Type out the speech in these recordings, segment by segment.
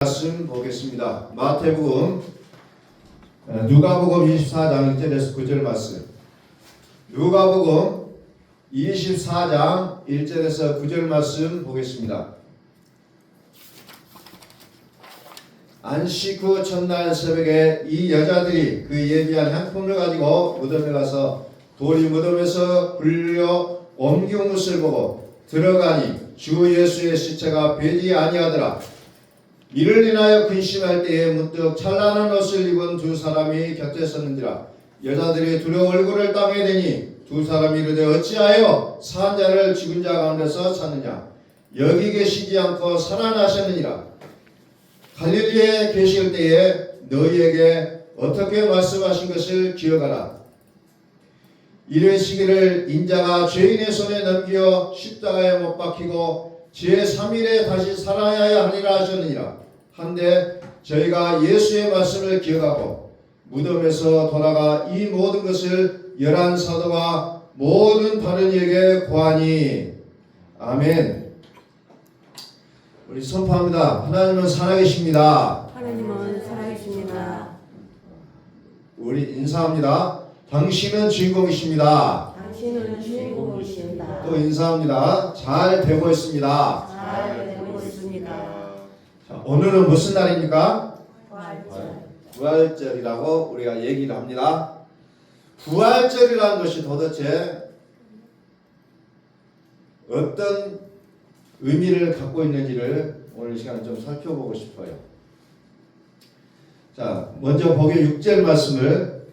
말씀 보겠습니다. 마태복음 누가복음 24장 1절에서 9절 말씀. 누가복음 24장 1절에서 9절 말씀 보겠습니다. 안식 후 첫날 새벽에 이 여자들이 그 예비한 향품을 가지고 무덤에 가서 돌이 무덤에서 굴려 옮긴 것을 보고 들어가니 주 예수의 시체가 배지 아니하더라. 이를 인하여 근심할 때에 문득 찬란한 옷을 입은 두 사람이 곁에 섰는지라. 여자들이 두려워 얼굴을 땅에 대니 두 사람이 이르되 어찌하여 산 자를 죽은 자 가운데서 찾느냐. 여기 계시지 않고 살아나셨느니라. 갈릴리에 계실 때에 너희에게 어떻게 말씀하신 것을 기억하라. 이르시기를 인자가 죄인의 손에 넘겨 십자가에 못 박히고 제3일에 다시 살아야 하리라 하셨느니라. 한데 저희가 예수의 말씀을 기억하고 무덤에서 돌아가 이 모든 것을 11 사도와 모든 다른 이에게 고하니. 아멘. 우리 선포합니다. 하나님은 살아계십니다. 하나님은 살아계십니다. 우리 인사합니다. 당신은 주인공이십니다. 당신은 주인공이십니다. 또 인사합니다. 잘 되고 있습니다. 잘 되고 있습니다. 자, 오늘은 무슨 날입니까? 부활절. 부활절이라고 우리가 얘기를 합니다. 부활절이라는 것이 도대체 어떤 의미를 갖고 있는지를 오늘 이 시간에 좀 살펴보고 싶어요. 자, 먼저 보기 6절 말씀을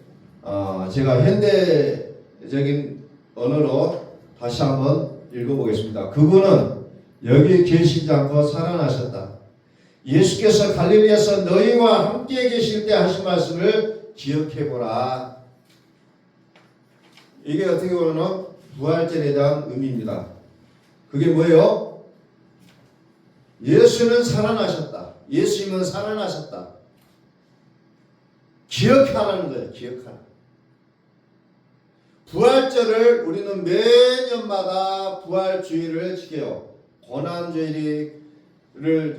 제가 현대적인 언어로 다시 한번 읽어보겠습니다. 그분은 여기 계시지 않고 살아나셨다. 예수께서 갈릴리에서 너희와 함께 계실 때 하신 말씀을 기억해보라. 이게 어떻게 보면 부활절에 대한 의미입니다. 그게 뭐예요? 예수는 살아나셨다. 예수님은 살아나셨다. 기억하라는 거예요. 기억하라. 부활절을 우리는 매년마다 부활주의를 지켜요.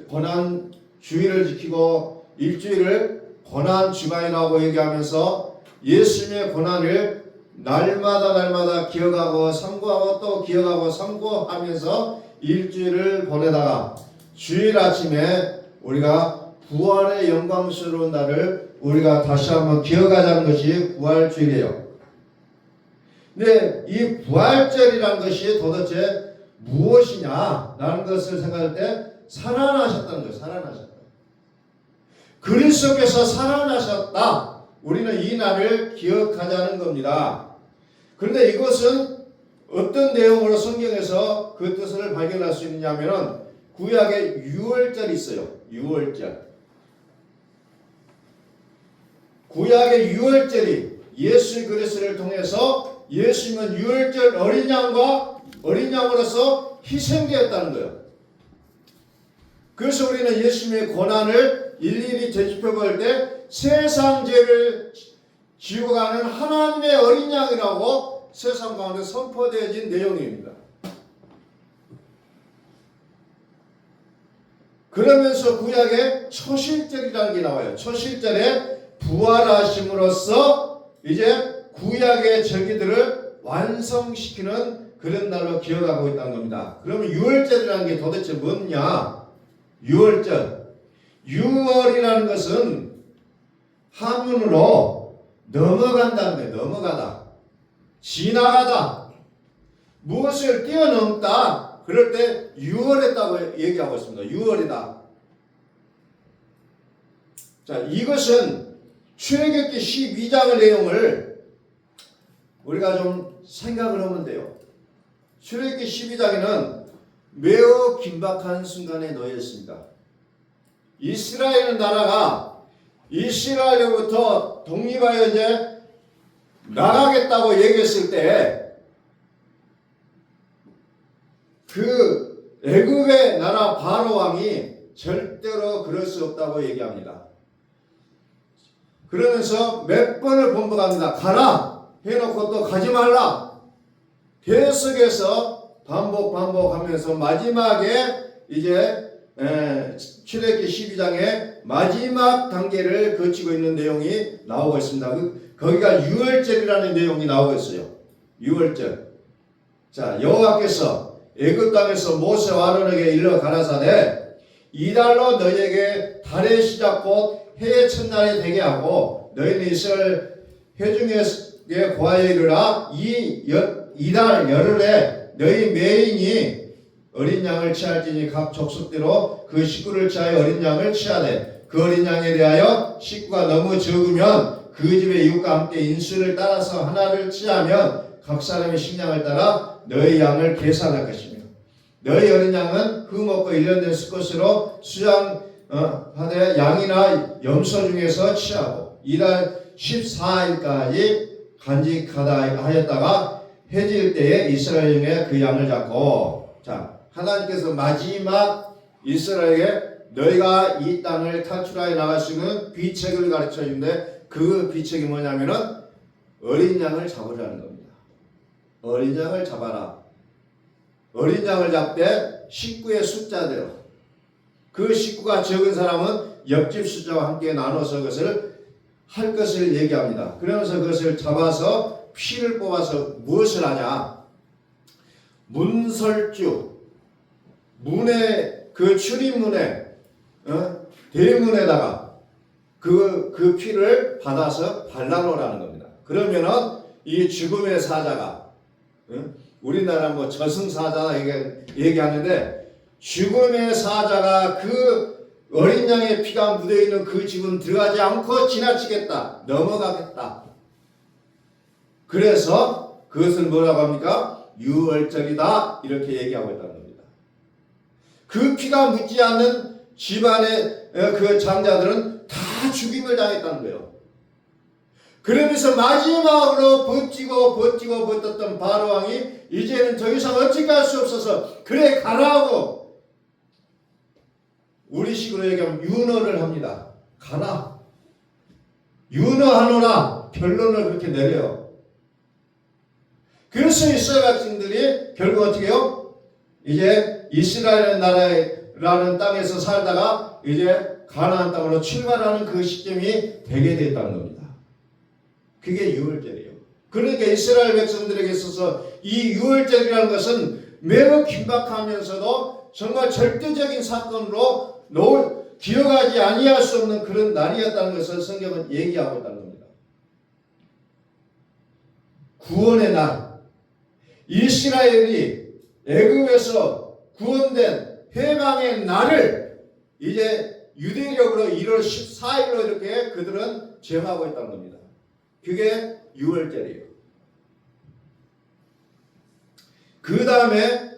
고난주의를 지키고 일주일을 고난주간이라고 얘기하면서 예수님의 고난을 날마다 기억하고 삼고하고 또 기억하고 삼고하면서 일주일을 보내다가 주일 아침에 우리가 부활의 영광스러운 날을 우리가 다시 한번 기억하자는 것이 부활주일이에요. 근데 이 부활절이라는 것이 도대체 무엇이냐라는 것을 생각할 때 살아나셨다는 거예요. 살아나셨다. 그리스도께서 살아나셨다. 우리는 이 날을 기억하자는 겁니다. 그런데 이것은 어떤 내용으로 성경에서 그 뜻을 발견할 수 있느냐면 구약에 유월절이 있어요. 유월절. 구약의 유월절이 예수 그리스도를 통해서 예수님은 유월절 어린 양으로서 희생되었다는 거예요. 그래서 우리는 예수님의 고난을 일일이 되짚어볼 때 세상 죄를 지고 가는 하나님의 어린 양이라고 세상 가운데 선포되어진 내용입니다. 그러면서 구약에 초실절이라는 게 나와요. 초실절에 부활하심으로써 이제 구약의 절기들을 완성시키는 그런 날로 기억하고 있다는 겁니다. 그러면 유월절이라는 게 도대체 뭐냐? 유월절. 유월이라는 것은 한문으로 넘어간다는 거예요. 넘어가다. 지나가다. 무엇을 뛰어넘다. 그럴 때 유월했다고 얘기하고 있습니다. 유월이다. 자, 이것은 출애굽기 12장의 내용을 우리가 좀 생각을 하면 돼요. 출애굽기 12장에는 매우 긴박한 순간에 놓여 있습니다. 이스라엘 나라가 이스라엘로부터 독립하여 이제 나가겠다고 얘기했을 때 그 애굽의 나라 바로 왕이 절대로 그럴 수 없다고 얘기합니다. 그러면서 몇 번을 번복합니다. 가라 해놓고 또 가지 말라. 계속해서 반복하면서 마지막에 이제 출애굽기 12장의 마지막 단계를 거치고 있는 내용이 나오고 있습니다. 거기가 유월절이라는 내용이 나오고 있어요. 유월절. 자, 여호와께서 애굽 땅에서 모세와 아론에게 일러 가라사대 이달로 너희에게 달의 시작 곧 해의 첫날이 되게 하고 너희는 이스라엘 회중에게 고하여 이르라 이달 열흘에 너희 매인이 어린 양을 취할지니 각 족속대로 그 식구를 취하여 어린 양을 취하되 그 어린 양에 대하여 식구가 너무 적으면 그 집의 이웃과 함께 인수를 따라서 하나를 취하면 각 사람의 식량을 따라 너희 양을 계산할 것이며 너희 어린 양은 흠없고 1년 된 수컷으로 수양하되 양이나 염소 중에서 취하고 이달 14일까지 간직하다 하였다가 해질 때에 이스라엘 중에 그 양을 잡고 자 하나님께서 마지막 이스라엘에게 너희가 이 땅을 탈출하여 나갈 수 있는 비책을 가르쳐 주는데 그 비책이 뭐냐면은 어린 양을 잡으라는 겁니다. 어린 양을 잡아라. 어린 양을 잡되 식구의 숫자대로 그 식구가 적은 사람은 옆집 숫자와 함께 나눠서 그것을 할 것을 얘기합니다. 그러면서 그것을 잡아서 피를 뽑아서 무엇을 하냐? 문설주 문에 그 출입문에 대문에다가 그 피를 받아서 발라놓으라는 겁니다. 그러면은 이 죽음의 사자가 우리나라 뭐 저승사자 얘기하는데 죽음의 사자가 그 어린 양의 피가 묻어있는 그 집은 들어가지 않고 지나치겠다. 넘어가겠다. 그래서 그것을 뭐라고 합니까? 유월절이다. 이렇게 얘기하고 있다는 겁니다. 그 피가 묻지 않는 집안의 그 장자들은 다 죽임을 당했다는 거예요. 그러면서 마지막으로 버티던 바로 왕이 이제는 더 이상 어떻게 할 수 없어서 그래 가라 하고 우리식으로 얘기하면 윤허를 합니다. 가라. 윤허하노라. 결론을 그렇게 내려요. 그래서 이스라엘 백성들이 결국 어떻게 해요? 이제 이스라엘 나라라는 땅에서 살다가 이제 가나안 땅으로 출발하는 그 시점이 되게 됐다는 겁니다. 그게 유월절이에요. 그러니까 이스라엘 백성들에게 있어서 이 유월절이라는 것은 매우 긴박하면서도 정말 절대적인 사건으로 기억하지 아니할 수 없는 그런 날이었다는 것을 성경은 얘기하고 있다는 겁니다. 구원의 날, 이스라엘이 애굽에서 구원된 해방의 날을 이제 유대력으로 1월 14일로 이렇게 그들은 정하고 있다는 겁니다. 그게 유월절이에요. 그 다음에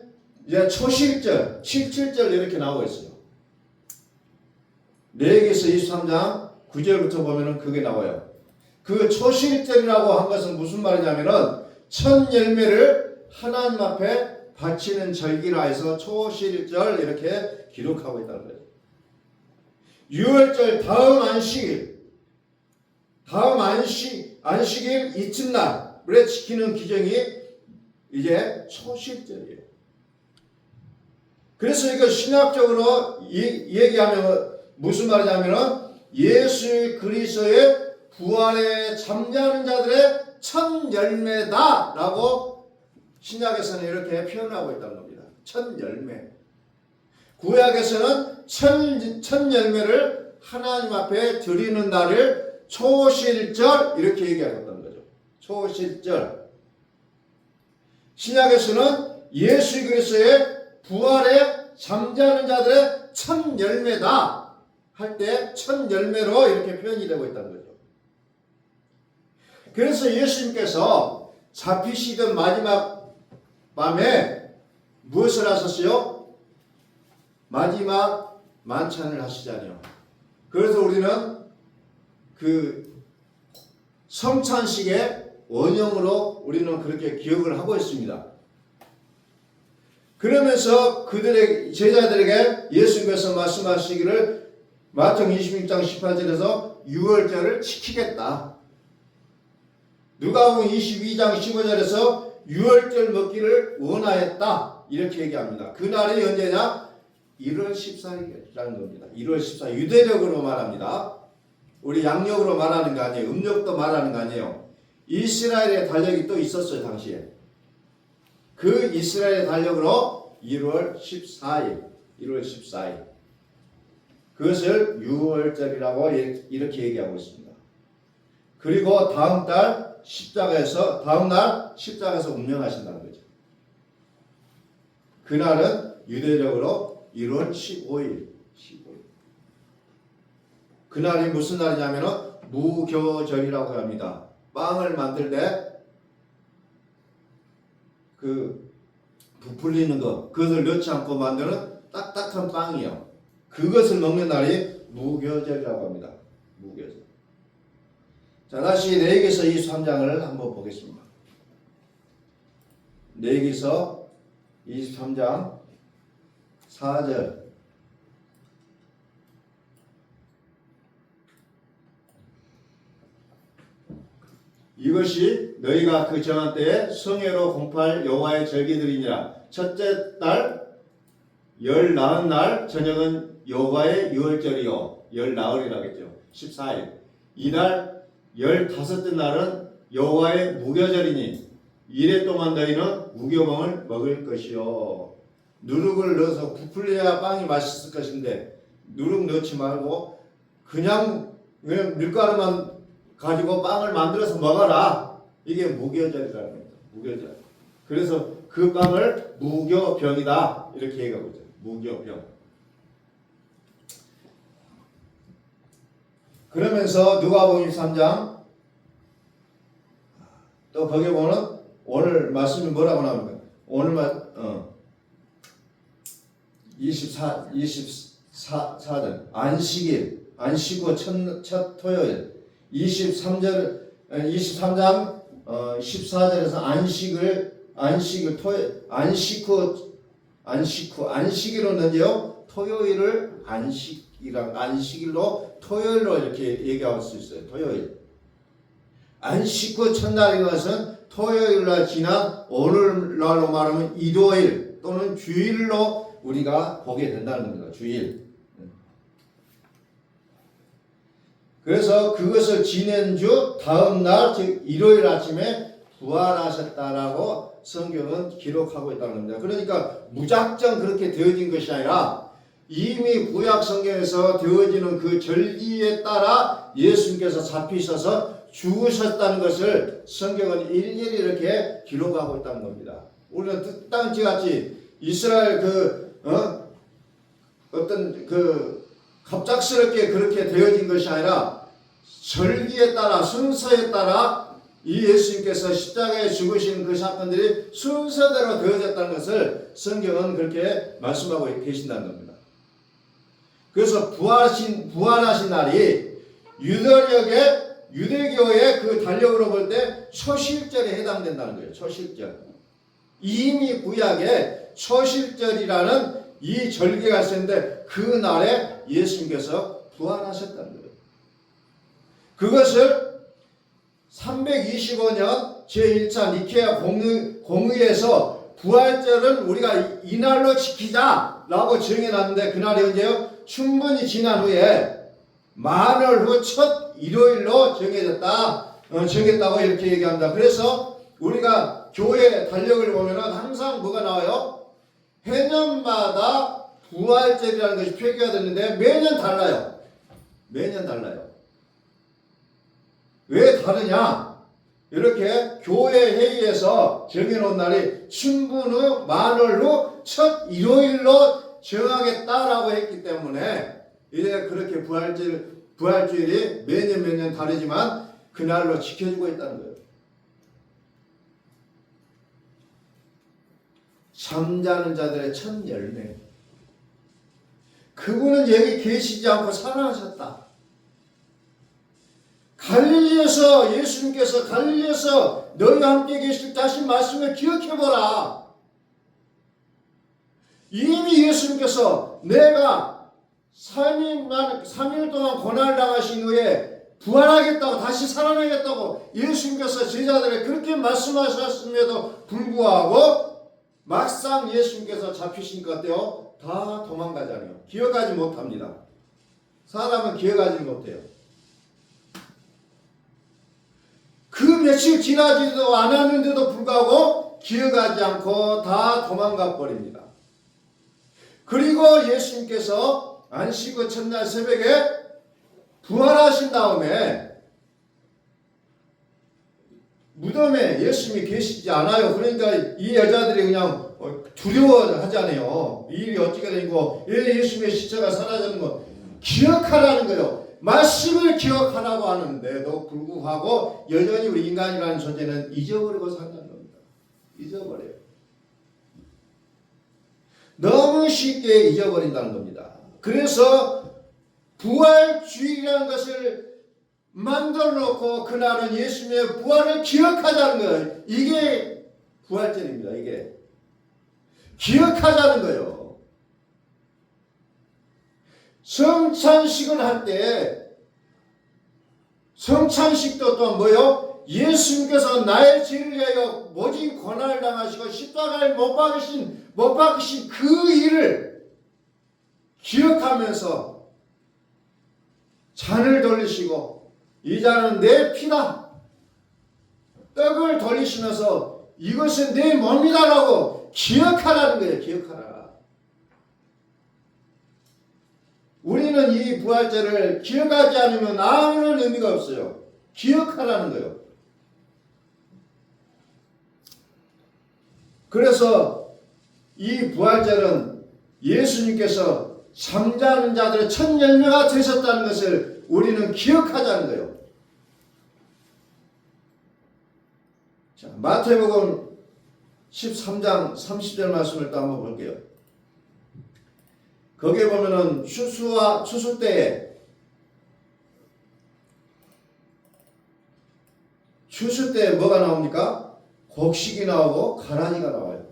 이제 초실절, 77절 이렇게 나오고 있어요. 레위기서 23장 9절부터 보면은 그게 나와요. 그 초실절이라고 한 것은 무슨 말이냐면은 첫 열매를 하나님 앞에 바치는 절기라 해서 초실절 이렇게 기록하고 있다는 거예요. 유월절 다음 안식일 이튿날에 지키는 기정이 이제 초실절이에요. 그래서 이거 신학적으로 얘기하면 무슨 말이냐면은 예수 그리스도의 부활에 잠자는 자들의 첫 열매다라고 신약에서는 이렇게 표현하고 있다는 겁니다. 첫 열매. 구약에서는 첫 열매를 하나님 앞에 드리는 날을 초실절 이렇게 얘기하셨다는 거죠. 초실절. 신약에서는 예수 그리스도의 부활에 잠자는 자들의 첫 열매다 할 때 첫 열매로 이렇게 표현이 되고 있다는 거죠. 그래서 예수님께서 잡히시던 마지막 밤에 무엇을 하셨어요? 마지막 만찬을 하시잖아요. 그래서 우리는 그 성찬식의 원형으로 우리는 그렇게 기억을 하고 있습니다. 그러면서 그들의 제자들에게 예수님께서 말씀하시기를 마태복음 26장 18절에서 유월절을 지키겠다. 누가복음 22장 15절에서 유월절 먹기를 원하였다. 이렇게 얘기합니다. 그날이 언제냐? 1월 14일이라는 겁니다. 1월 14일 유대력으로 말합니다. 우리 양력으로 말하는 거 아니에요. 음력도 말하는 거 아니에요. 이스라엘의 달력이 또 있었어요. 당시에. 그 이스라엘의 달력으로 1월 14일. 1월 14일. 그것을 유월절이라고 이렇게 얘기하고 있습니다. 그리고 다음 날 십자가에서 운명하신다는 거죠. 그날은 유대력으로 1월 15일. 그날이 무슨 날이냐면은 무교절이라고 합니다. 빵을 만들 때 그 부풀리는 거, 그것을 넣지 않고 만드는 딱딱한 빵이요. 그것을 먹는 날이 무교절이라고 합니다. 무교절. 자, 다시 레위기서 23장을 한번 보겠습니다. 레위기서 23장 4절. 이것이 너희가 그 정한 때에 성회로 공포할 여호와의 절기들이니라. 첫째 달 열 나흘 날 저녁은 여호와의 유월절이요. 열 나흘이라겠죠. 14일. 이날 15째 날은 여호와의 무교절이니 이래 동안 너희는 무교봉을 먹을 것이요. 누룩을 넣어서 부풀려야 빵이 맛있을 것인데 누룩 넣지 말고 그냥 밀가루만 가지고 빵을 만들어서 먹어라. 이게 무교절이라는 겁니다. 무교절. 그래서 그 빵을 무교병이다. 이렇게 얘기하고 있죠. 무교병. 그러면서 누가복음 23장 또 거기 보면 오늘 말씀이 뭐라고 나옵니까? 오늘 24절 안식일 안식 후 첫 토요일 23장 14절에서 안식일로 넣는데요. 토요일을 안식일로 토요일로 이렇게 얘기할 수 있어요. 토요일. 안식 후 첫날인 것은 토요일날 지난 오늘날로 말하면 일요일 또는 주일로 우리가 보게 된다는 겁니다. 주일. 그래서 그것을 지낸 주 다음 날 즉 일요일 아침에 부활하셨다라고 성경은 기록하고 있다는 겁니다. 그러니까 무작정 그렇게 되어진 것이 아니라 이미 구약 성경에서 되어지는 그 절기에 따라 예수님께서 잡히셔서 죽으셨다는 것을 성경은 일일이 이렇게 기록하고 있다는 겁니다. 우리는 뜻당치같이 이스라엘 어떤 갑작스럽게 그렇게 되어진 것이 아니라 절기에 따라 순서에 따라 이 예수님께서 십자가에 죽으신 그 사건들이 순서대로 되어졌다는 것을 성경은 그렇게 말씀하고 계신다는 겁니다. 그래서 부활하신 날이 유대교의 그 달력으로 볼 때 초실절에 해당된다는 거예요. 초실절. 이미 구약에 초실절이라는 이 절기가 있었는데 그 날에 예수님께서 부활하셨다는 거예요. 그것을 325년 제1차 니케아 공의에서 부활절은 우리가 이날로 지키자라고 정해놨는데 그날이 언제요? 충분히 지난 후에 만월 후 첫 일요일로 정했다고 이렇게 얘기합니다. 그래서 우리가 교회 달력을 보면은 항상 뭐가 나와요? 해년마다 부활절이라는 것이 표기가 됐는데 매년 달라요. 매년 달라요. 왜 다르냐? 이렇게 교회 회의에서 정해놓은 날이 춘분 후 만월 후 첫 일요일로 정하겠다라고 했기 때문에 이제 그렇게 부활주일이 매년 다르지만 그날로 지켜지고 있다는 거예요. 잠자는 자들의 첫 열매. 그분은 여기 계시지 않고 살아나셨다. 갈릴리에서 예수님께서 갈릴리에서 너희와 함께 계실 때 하신 말씀을 기억해보라. 이미 예수님께서 내가 3일 동안 고난을 당하신 후에 부활하겠다고 다시 살아나겠다고 예수님께서 제자들에게 그렇게 말씀하셨음에도 불구하고 막상 예수님께서 잡히시니까 어때요? 다 도망가잖아요. 기억하지 못합니다. 사람은 기억하지 못해요. 그 며칠 지나지도 않았는데도 불구하고 기억하지 않고 다 도망가 버립니다. 그리고 예수님께서 안식구 첫날 새벽에 부활하신 다음에 무덤에 예수님이 계시지 않아요. 그러니까 이 여자들이 그냥 두려워하잖아요. 이 일이 어떻게 되고 예수님의 시체가 사라지는 거 기억하라는 거예요. 말씀을 기억하라고 하는데도 불구하고 여전히 우리 인간이라는 존재는 잊어버리고 산다는 겁니다. 잊어버려요. 너무 쉽게 잊어버린다는 겁니다. 그래서 부활주의라는 것을 만들어 놓고 그날은 예수님의 부활을 기억하자는 거예요. 이게 부활절입니다. 이게 기억하자는 거예요. 성찬식을 할 때 성찬식도 또 뭐요? 예수님께서 나의 죄를 위하여 모진 고난을 당하시고 십자가에 못 박으신 그 일을 기억하면서 잔을 돌리시고 이 잔은 내 피다. 떡을 돌리시면서 이것은 내 몸이다라고 기억하라는 거예요. 기억하라. 우리는 이 부활절을 기억하지 않으면 아무런 의미가 없어요. 기억하라는 거예요. 그래서 이 부활절은 예수님께서 잠자는 자들의 첫 열매가 되셨다는 것을 우리는 기억하자는 거예요. 자, 마태복음 13장 30절 말씀을 또 한번 볼게요. 거기에 보면은 추수 때에 뭐가 나옵니까? 곡식이 나오고 가라지가 나와요.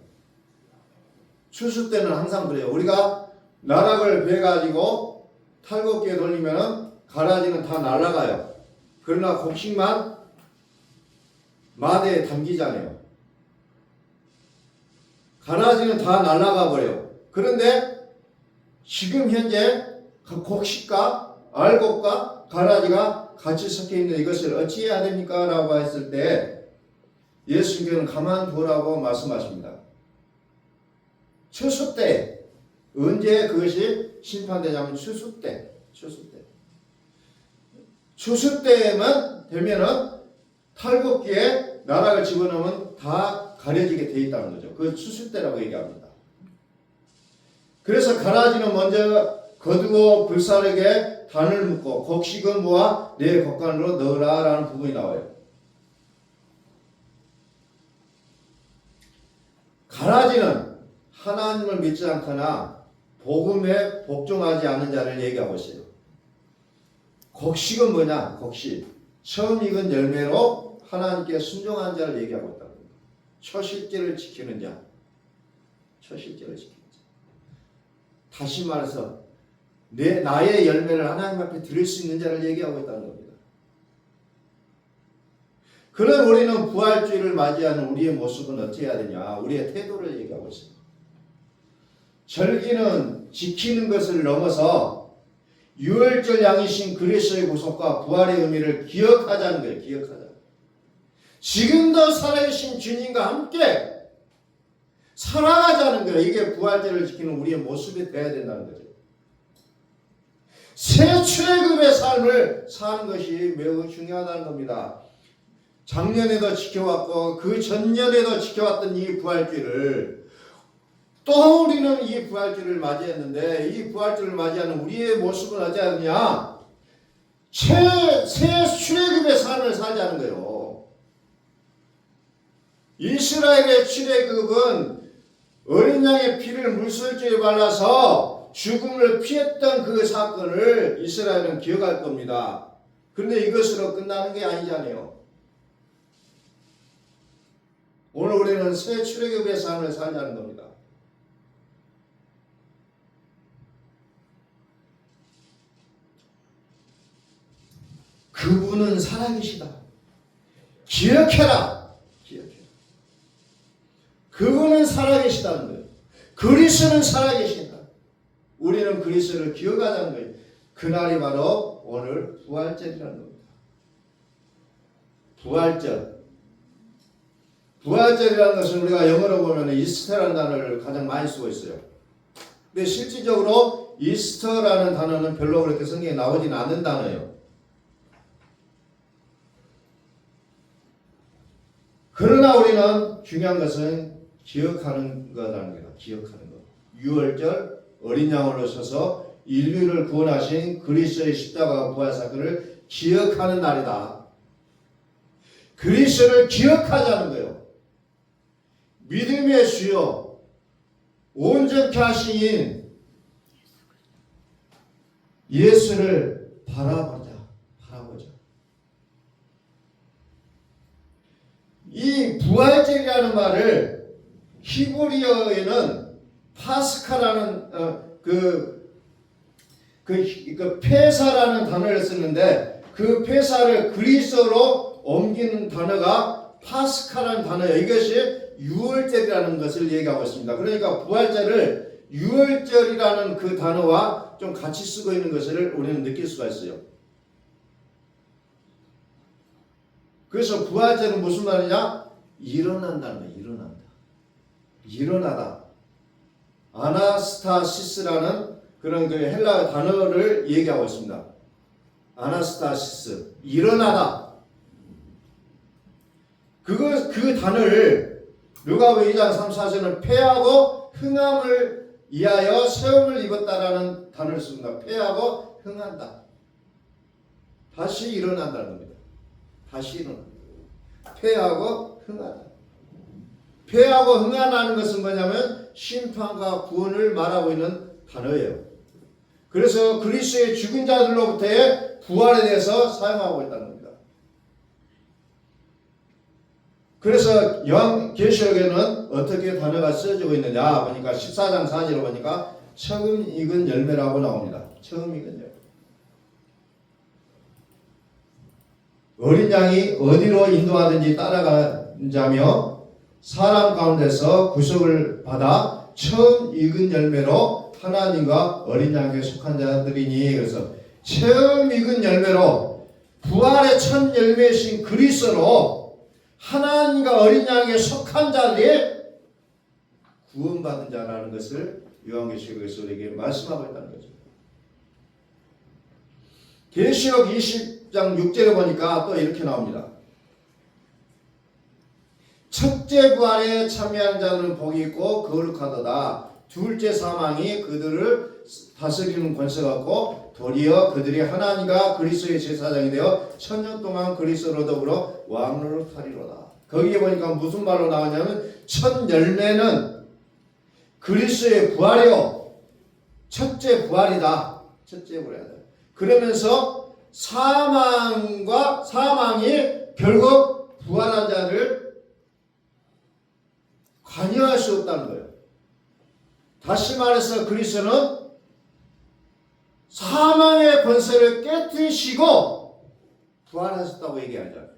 추수 때는 항상 그래요. 우리가 나락을 베가지고 탈곡기에 돌리면은 가라지는 다 날아가요. 그러나 곡식만 마대에 담기잖아요. 가라지는 다 날아가 버려요. 그런데 지금 현재 그 곡식과 알곡과 가라지가 같이 섞여 있는 이것을 어찌해야 됩니까? 라고 했을 때 예수님께서는 가만두라고 말씀하십니다. 추수 때 언제 그것이 심판되냐면 추수 때만 되면은 탈곡기에 나락을 집어넣으면 다 가려지게 돼 있다는 거죠. 그 추수 때라고 얘기합니다. 그래서 가라지는 먼저 거두고 불사르게 단을 묶고 곡식은 모아 내 곡간으로 넣으라 라는 부분이 나와요. 가라지는 하나님을 믿지 않거나 복음에 복종하지 않는 자를 얘기하고 있어요. 곡식은 뭐냐? 곡식. 처음 익은 열매로 하나님께 순종한 자를 얘기하고 있다고 합니다. 초실제를 지키는 자. 다시 말해서 나의 열매를 하나님 앞에 드릴 수 있는 자를 얘기하고 있다는 겁니다. 그럼 우리는 부활주의를 맞이하는 우리의 모습은 어떻게 해야 되냐? 우리의 태도를 얘기하고 있습니다. 절기는 지키는 것을 넘어서 유월절 양이신 그리스도의 구속과 부활의 의미를 기억하자는 거예요. 기억하자. 지금도 살아계신 주님과 함께 살아가자는 거예요. 이게 부활절을 지키는 우리의 모습이 되어야 된다는 거죠. 새 출애굽의 삶을 사는 것이 매우 중요하다는 겁니다. 작년에도 지켜왔고 그 전년에도 지켜왔던 이 부활절을 또 우리는 이 부활절을 맞이했는데 이 부활절을 맞이하는 우리의 모습은 어찌하느냐? 새 출애굽의 삶을 살자는 거예요. 이스라엘의 출애굽은 어린 양의 피를 물술주에 발라서 죽음을 피했던 그 사건을 이스라엘은 기억할 겁니다. 그런데 이것으로 끝나는 게 아니잖아요. 오늘 우리는 새 출애굽의 삶을 살자는 겁니다. 그분은 살아계시다. 기억해라. 그분은 살아계시다는 거예요. 그리스도는 살아계신다. 우리는 그리스도를 기억하자는 거예요. 그날이 바로 오늘 부활절이라는 겁니다. 부활절. 부활절이라는 것은 우리가 영어로 보면 이스터라는 단어를 가장 많이 쓰고 있어요. 근데 실질적으로 이스터라는 단어는 별로 그렇게 성경에 나오지는 않는 단어예요. 그러나 우리는 중요한 것은 기억하는 거라는 거예요. 기억하는 것. 유월절 어린 양으로 서서 인류를 구원하신 그리스도의 십자가 부활 사건을 기억하는 날이다. 그리스도를 기억하자는 거예요. 믿음의 주요 온전케 하신 예수를 바라보자. 이 부활절이라는 말을 히브리어에는 파스카라는 그 페사라는 단어를 쓰는데 그 페사를 그리스어로 옮기는 단어가 파스카라는 단어예요. 이것이 유월절이라는 것을 얘기하고 있습니다. 그러니까 부활절을 유월절이라는 그 단어와 좀 같이 쓰고 있는 것을 우리는 느낄 수가 있어요. 그래서 부활절은 무슨 말이냐? 일어난다는 거예요. 일어나다. 아나스타시스라는 그런 그 헬라 단어를 얘기하고 있습니다. 아나스타시스. 일어나다. 그 단어를 누가복음 2장 3, 4절은 패하고 흥함을 위하여 세움을 입었다라는 단어를 씁니다. 패하고 흥한다. 다시 일어난다는 겁니다. 다시 일어난다. 패하고 흥하다. 패하고 흥하다는 것은 뭐냐면 심판과 구원을 말하고 있는 단어예요. 그래서 그리스도의 죽은 자들로부터의 부활에 대해서 사용하고 있다는 겁니다. 그래서 요한계시록에는 어떻게 단어가 쓰여지고 있느냐 보니까 14장 4절에 보니까 처음 익은 열매라고 나옵니다. 처음 익은 열매. 어린 양이 어디로 인도하든지 따라가자며 사람 가운데서 구속을 받아 처음 익은 열매로 하나님과 어린 양에게 속한 자들이니. 그래서 처음 익은 열매로 부활의 첫 열매이신 그리스도로 하나님과 어린 양에게 속한 자들이 구원받은 자라는 것을 요한계시록에서 우리에게 말씀하고 있다는 거죠. 계시록 20장 6절에 보니까 또 이렇게 나옵니다. 첫째 부활에 참여한 자는 복이 있고 거룩하도다. 둘째 사망이 그들을 다스리는 권세가 없고 도리어 그들이 하나님과 그리스도의 제사장이 되어 천년 동안 그리스도로 더불어 왕노를 하리로다. 거기에 보니까 무슨 말로 나오냐면 첫 열매는 그리스도의 부활이요. 첫째 부활이다. 첫째 부활이다. 그러면서 사망이 결국 부활한 자를 관여할 수 없다는 거예요. 다시 말해서 그리스도는 사망의 권세를 깨뜨리시고 부활하셨다고 얘기하잖아요.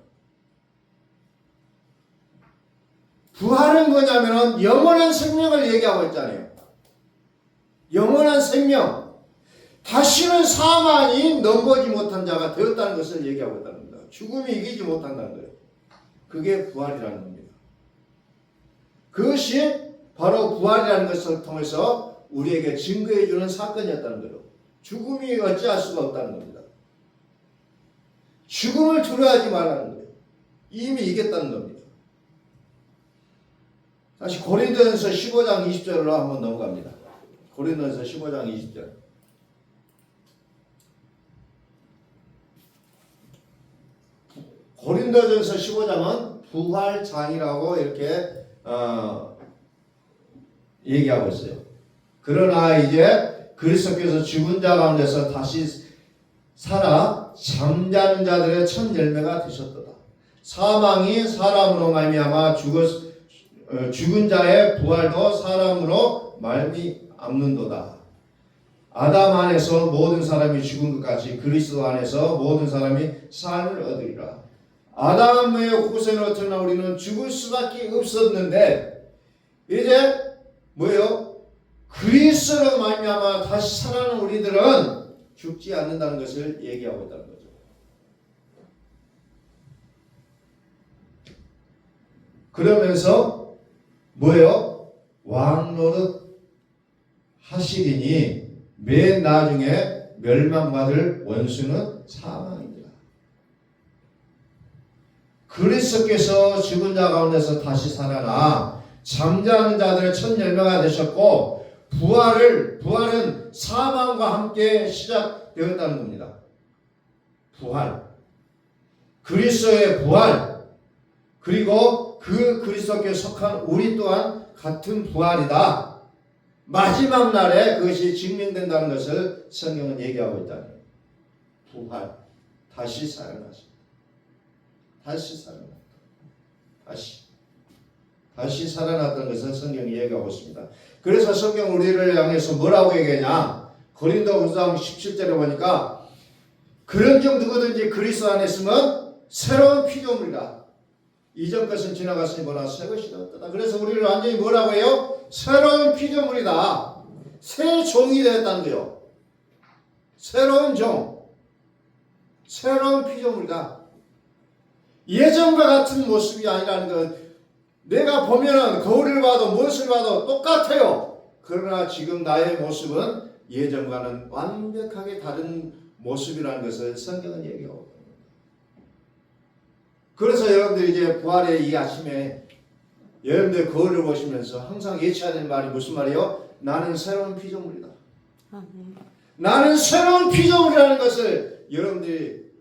부활은 뭐냐면 영원한 생명을 얘기하고 있잖아요. 영원한 생명. 다시는 사망이 넘보지 못한 자가 되었다는 것을 얘기하고 있다는 겁니다. 죽음이 이기지 못한다는 거예요. 그게 부활이라는 겁니다. 그것이 바로 부활이라는 것을 통해서 우리에게 증거해 주는 사건이었다는 거예요. 죽음이 어찌할 수가 없다는 겁니다. 죽음을 두려워하지 말라는 거예요. 이미 이겼다는 겁니다. 다시 고린도전서 15장 20절로 한번 넘어갑니다. 고린도전서 15장 20절. 고린도전서 15장은 부활장이라고 이렇게 얘기하고 있어요. 그러나 이제 그리스도께서 죽은 자 가운데서 다시 살아 잠자는 자들의 첫 열매가 되셨도다. 사망이 사람으로 말미암아 죽은 자의 부활도 사람으로 말미암는도다. 아담 안에서 모든 사람이 죽은 것 같이 그리스도 안에서 모든 사람이 삶을 얻으리라. 아담의 후손으로 태어난 우리는 죽을 수밖에 없었는데 이제 뭐예요? 그리스도로 말미암아 다시 살아나는 우리들은 죽지 않는다는 것을 얘기하고 있다는 거죠. 그러면서 뭐예요? 왕노릇 하시리니 맨 나중에 멸망받을 원수는 사망입니다. 그리스도께서 죽은 자 가운데서 다시 살아나 잠자는 자들의 첫 열매가 되셨고 부활은 사망과 함께 시작되었다는 겁니다. 부활, 그리스도의 부활, 그리고 그 그리스도께 속한 우리 또한 같은 부활이다. 마지막 날에 그것이 증명된다는 것을 성경은 얘기하고 있다. 부활, 다시 살아나십니다. 다시 살아났다. 다시 살아났다는 것을 성경이 얘기하고 있습니다. 그래서 성경 우리를 향해서 뭐라고 얘기하냐? 고린도후서 17절에 보니까 그런즉 누구든지 그리스도 안에 있으면 새로운 피조물이다. 이전 것은 지나갔으니 보라 새 것이 되었다. 그래서 우리를 완전히 뭐라고 해요? 새로운 피조물이다. 새 종이 되었다는 거예요. 새로운 종, 새로운 피조물이다. 예전과 같은 모습이 아니라는 것. 내가 보면은 거울을 봐도 무엇을 봐도 똑같아요. 그러나 지금 나의 모습은 예전과는 완벽하게 다른 모습이라는 것을 성경은 얘기하고 있습니다. 그래서 여러분들 이제 부활의 이 아침에 여러분들 거울을 보시면서 항상 예치해야 되는 말이 무슨 말이에요? 나는 새로운 피조물이다. 나는 새로운 피조물이라는 것을 여러분들이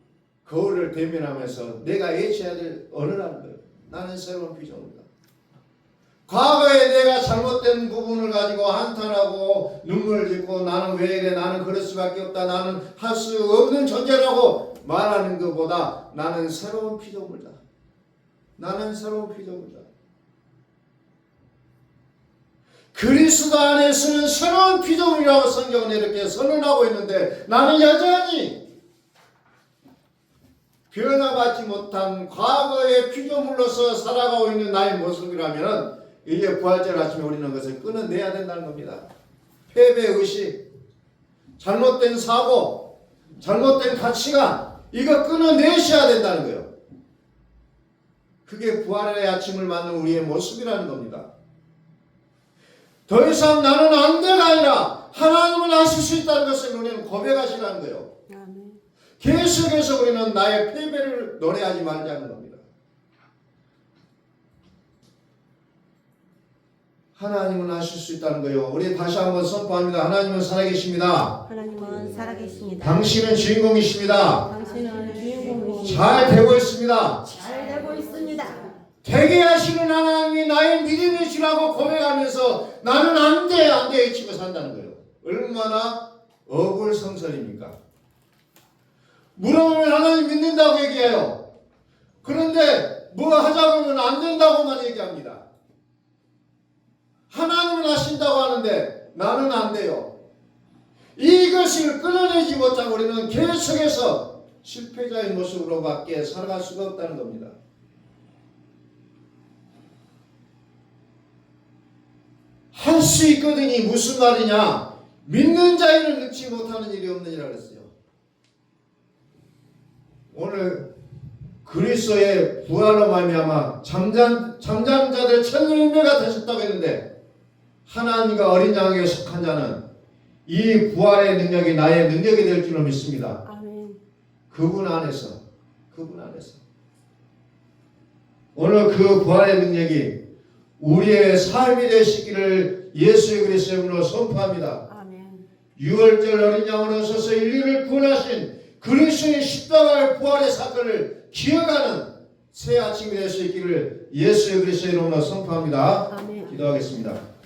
거울을 대면하면서 내가 예치해야 될 언어라는 거예요. 나는 새로운 피조물이다. 과거에 내가 잘못된 부분을 가지고 한탄하고 눈물을 짓고 나는 왜 이래, 나는 그럴 수밖에 없다, 나는 할 수 없는 존재라고 말하는 것보다 나는 새로운 피조물이다. 나는 새로운 피조물이다. 그리스도 안에서는 새로운 피조물이라고 성경은 이렇게 선언하고 있는데 나는 여전히 변화받지 못한 과거의 피조물로서 살아가고 있는 나의 모습이라면 이제 부활절 아침에 우리는 것을 끊어내야 된다는 겁니다. 패배의식, 잘못된 사고, 잘못된 가치관, 이거 끊어내셔야 된다는 거예요. 그게 부활의 아침을 맞는 우리의 모습이라는 겁니다. 더 이상 나는 안 돼가 아니라 하나님을 아실 수 있다는 것을 우리는 고백하시라는 거예요. 계속해서 우리는 나의 패배를 노래하지 말자는 겁니다. 하나님은 아실 수 있다는 거예요. 우리 다시 한번 선포합니다. 하나님은 살아계십니다. 하나님은 살아계십니다. 당신은 주인공이십니다. 당신은 주인공이십니다. 잘 되고 있습니다. 잘 되고 있습니다. 되게 하시는 하나님이 나의 믿음이시라고 고백하면서 나는 안 돼 외치고 산다는 거예요. 얼마나 어불성설입니까? 물어보면 하나님 믿는다고 얘기해요. 그런데 뭐 하자고 하면 안 된다고만 얘기합니다. 하나님은 하신다고 하는데 나는 안 돼요. 이것을 끊어내지 못하고 우리는 계속해서 실패자의 모습으로밖에 살아갈 수가 없다는 겁니다. 할 수 있거든이 무슨 말이냐? 믿는 자에는 넣지 못하는 일이 없느니라 그랬어요. 오늘 그리스도의 부활로 말미암아 잠자는 자들의 첫 열매가 되셨다고 했는데 하나님과 어린 양에게 속한 자는 이 부활의 능력이 나의 능력이 될 줄로 믿습니다. 아멘. 그분 안에서 오늘 그 부활의 능력이 우리의 삶이 되시기를 예수 그리스도의 이름으로 선포합니다. 아멘. 6월절 어린 양으로 오셔서 인류를 구원하신 그리스도의 십자가의 부활의 사건을 기억하는 새 아침이 될 수 있기를 예수 그리스도의 이름으로 선포합니다. 아멘. 기도하겠습니다.